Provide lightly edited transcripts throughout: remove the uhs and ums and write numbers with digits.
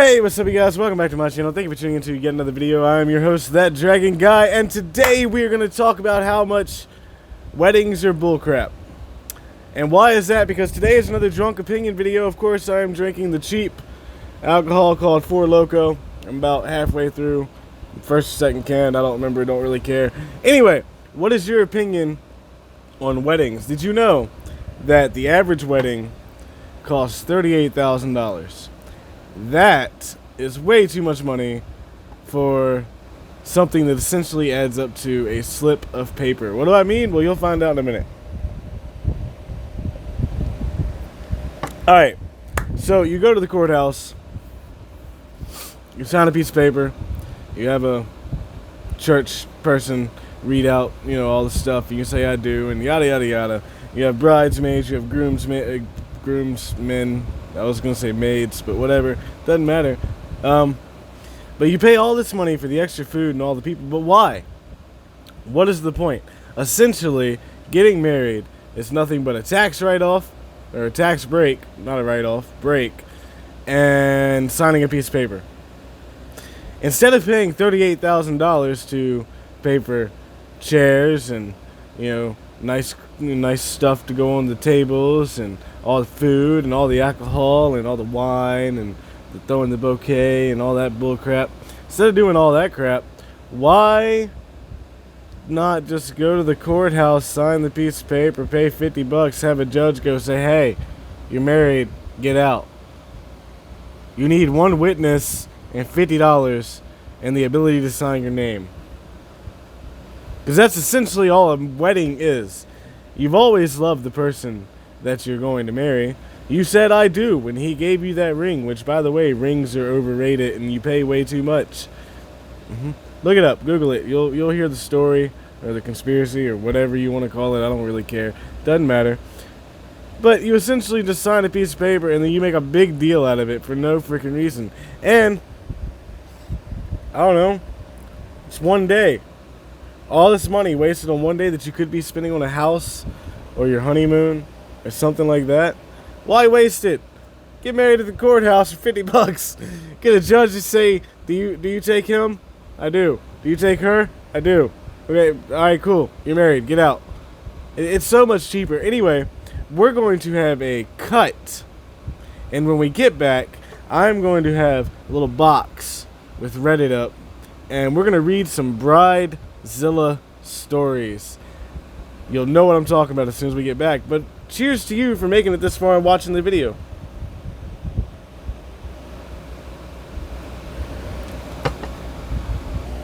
Hey, what's up you guys? Welcome back to my channel. Thank you for tuning into yet another video. I am your host, That Dragon Guy, and today we are going to talk about how much weddings are bullcrap. And why is that? Because today is another drunk opinion video. Of course, I am drinking the cheap alcohol called Four Loko. I'm about halfway through first or second can. I don't remember, don't really care. Anyway, what is your opinion on weddings? Did you know that the average wedding costs $38,000? That is way too much money for something that essentially adds up to a slip of paper. What do I mean? Well, you'll find out in a minute. Alright, so you go to the courthouse, you sign a piece of paper, you have a church person read out, all the stuff, you can say I do, and yada yada yada. You have bridesmaids, you have groomsmen, I was going to say maids, but whatever. Doesn't matter. But you pay all this money for the extra food and all the people. But why? What is the point? Essentially, getting married is nothing but a tax write-off, or a tax break, not a write-off, break, and signing a piece of paper. Instead of paying $38,000 to pay for chairs and, nice stuff to go on the tables and all the food and all the alcohol and all the wine and throwing the bouquet and all that bull crap. Instead of doing all that crap, why not just go to the courthouse, sign the piece of paper, pay $50, have a judge go say, hey, you're married, get out. You need one witness and $50 and the ability to sign your name. Because that's essentially all a wedding is. You've always loved the person that you're going to marry. You said I do when he gave you that ring, which, by the way, rings are overrated and you pay way too much. Look it up. Google it. You'll hear the story or the conspiracy or whatever you want to call it. I don't really care. Doesn't matter. But you essentially just sign a piece of paper and then you make a big deal out of it for no freaking reason. And, I don't know, it's one day. All this money wasted on one day that you could be spending on a house or your honeymoon or something like that. Why waste it? Get married at the courthouse for $50. Get a judge to say, do you take him? I do. Do you take her? I do. Okay, alright, cool. You're married. Get out. It's so much cheaper. Anyway, we're going to have a cut. And when we get back, I'm going to have a little box with Reddit up. And we're going to read some Bridezilla stories. You'll know what I'm talking about as soon as we get back. But cheers to you for making it this far and watching the video.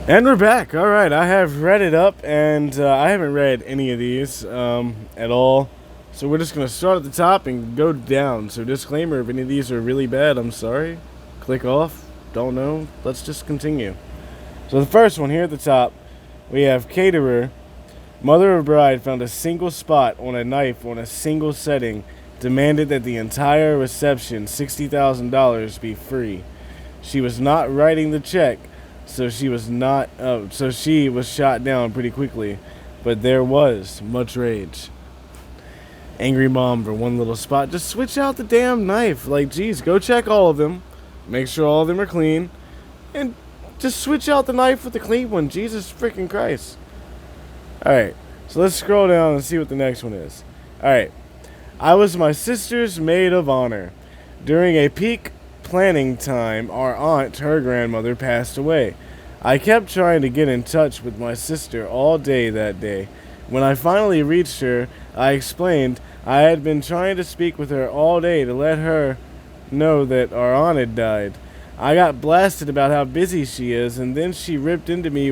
And we're back. Alright, I have read it up, and I haven't read any of these at all. So we're just going to start at the top and go down. So disclaimer, if any of these are really bad, I'm sorry. Click off. Don't know. Let's just continue. So the first one here at the top, we have caterer. Mother of bride found a single spot on a knife on a single setting, demanded that the entire reception, $60,000, be free. She was not writing the check, so she was shot down pretty quickly, but there was much rage. Angry mom for one little spot. Just switch out the damn knife. Like, geez, go check all of them, make sure all of them are clean, and just switch out the knife with the clean one. Jesus freaking Christ. Alright, so let's scroll down and see what the next one is. Alright. I was my sister's maid of honor. During a peak planning time, our aunt, her grandmother, passed away. I kept trying to get in touch with my sister all day that day. When I finally reached her, I explained I had been trying to speak with her all day to let her know that our aunt had died. I got blasted about how busy she is, and then she ripped into me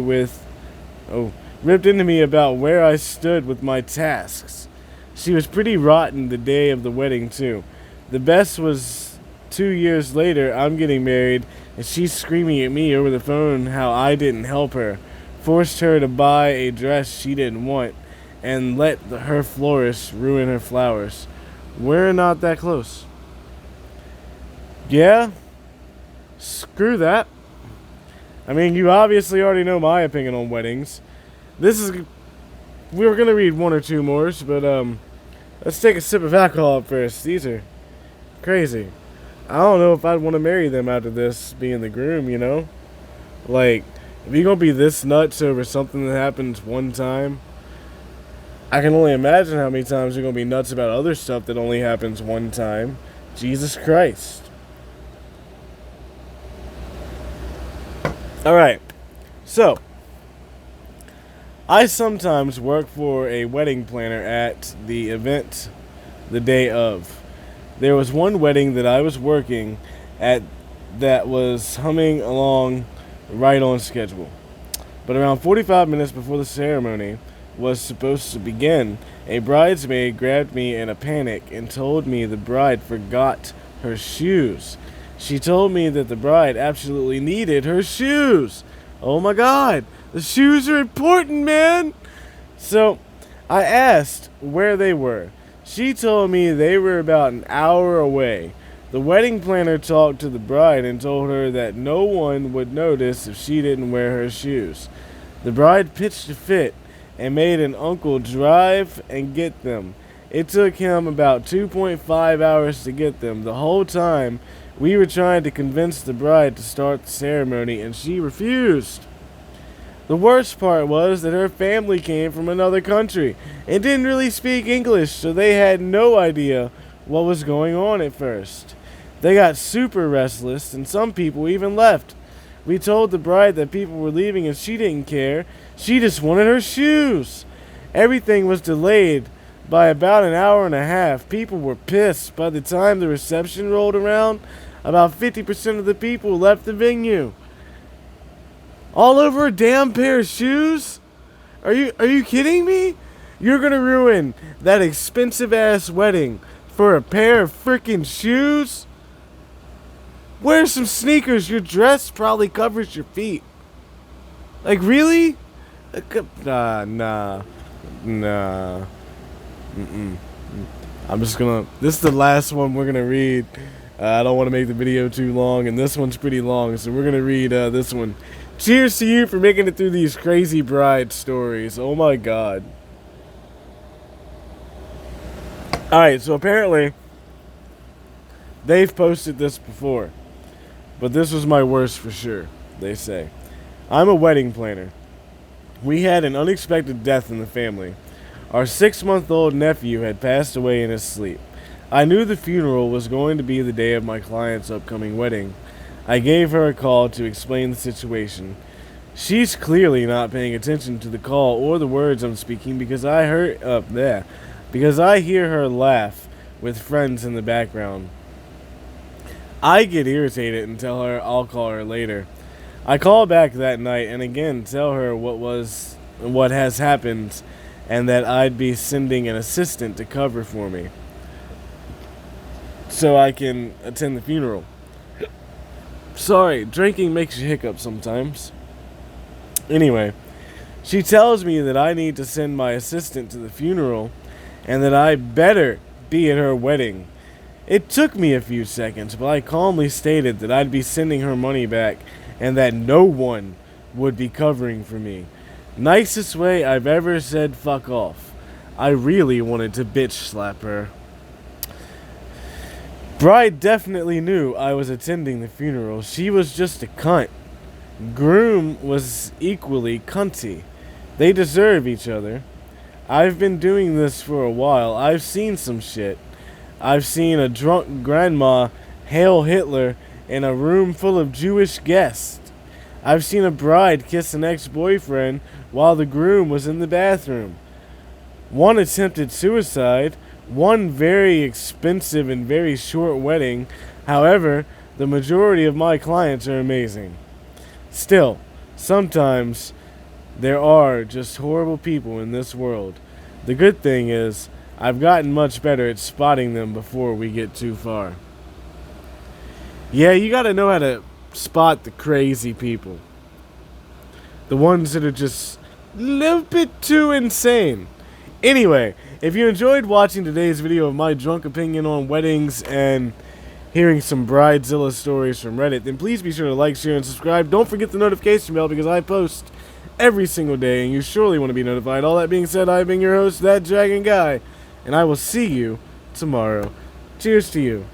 about where I stood with my tasks. She was pretty rotten the day of the wedding, too. The best was 2 years later, I'm getting married, and she's screaming at me over the phone how I didn't help her, forced her to buy a dress she didn't want, and let her florist ruin her flowers. We're not that close. Yeah? Screw that. I mean, you obviously already know my opinion on weddings. We were going to read one or two more, but let's take a sip of alcohol first. These are crazy. I don't know if I'd want to marry them after this, being the groom, you know? Like, if you're gonna be this nuts over something that happens one time, I can only imagine how many times you're gonna be nuts about other stuff that only happens one time. Jesus Christ. Alright, so, I sometimes work for a wedding planner at the event the day of. There was one wedding that I was working at that was humming along right on schedule. But around 45 minutes before the ceremony was supposed to begin, a bridesmaid grabbed me in a panic and told me the bride forgot her shoes. She told me that the bride absolutely needed her shoes. Oh my God, the shoes are important, man. So I asked where they were. She told me they were about an hour away. The wedding planner talked to the bride and told her that no one would notice if she didn't wear her shoes. The bride pitched a fit and made an uncle drive and get them. It took him about 2.5 hours to get them. The whole time, we were trying to convince the bride to start the ceremony, and she refused. The worst part was that her family came from another country and didn't really speak English, so they had no idea what was going on at first. They got super restless, and some people even left. We told the bride that people were leaving and she didn't care. She just wanted her shoes. Everything was delayed by about an hour and a half. People were pissed. By the time the reception rolled around, about 50% of the people left the venue. All over a damn pair of shoes? Are you kidding me? You're gonna ruin that expensive ass wedding for a pair of freaking shoes? Wear some sneakers. Your dress probably covers your feet. Like, really? Nah. I'm just gonna. This is the last one we're gonna read. I don't want to make the video too long, and this one's pretty long, so we're gonna read this one. Cheers to you for making it through these crazy bride stories. Oh my God. Alright, so apparently they've posted this before, but this was my worst for sure, they say. I'm a wedding planner. We had an unexpected death in the family. Our 6-month-old nephew had passed away in his sleep. I knew the funeral was going to be the day of my client's upcoming wedding. I gave her a call to explain the situation. She's clearly not paying attention to the call or the words I'm speaking because I hear her laugh with friends in the background. I get irritated and tell her I'll call her later. I call back that night and again tell her what has happened and that I'd be sending an assistant to cover for me so I can attend the funeral. Sorry, drinking makes you hiccup sometimes. Anyway, she tells me that I need to send my assistant to the funeral and that I better be at her wedding. It took me a few seconds, but I calmly stated that I'd be sending her money back and that no one would be covering for me. Nicest way I've ever said fuck off. I really wanted to bitch slap her. Bride definitely knew I was attending the funeral. She was just a cunt. Groom was equally cunty. They deserve each other. I've been doing this for a while. I've seen some shit. I've seen a drunk grandma hail Hitler in a room full of Jewish guests. I've seen a bride kiss an ex-boyfriend while the groom was in the bathroom. One attempted suicide. One very expensive and very short wedding. However, the majority of my clients are amazing. Still, sometimes there are just horrible people in this world. The good thing is, I've gotten much better at spotting them before we get too far. Yeah, you gotta know how to spot the crazy people. The ones that are just a little bit too insane. Anyway, if you enjoyed watching today's video of my drunk opinion on weddings and hearing some Bridezilla stories from Reddit, then please be sure to like, share, and subscribe. Don't forget the notification bell because I post every single day and you surely want to be notified. All that being said, I've been your host, That Dragon Guy, and I will see you tomorrow. Cheers to you.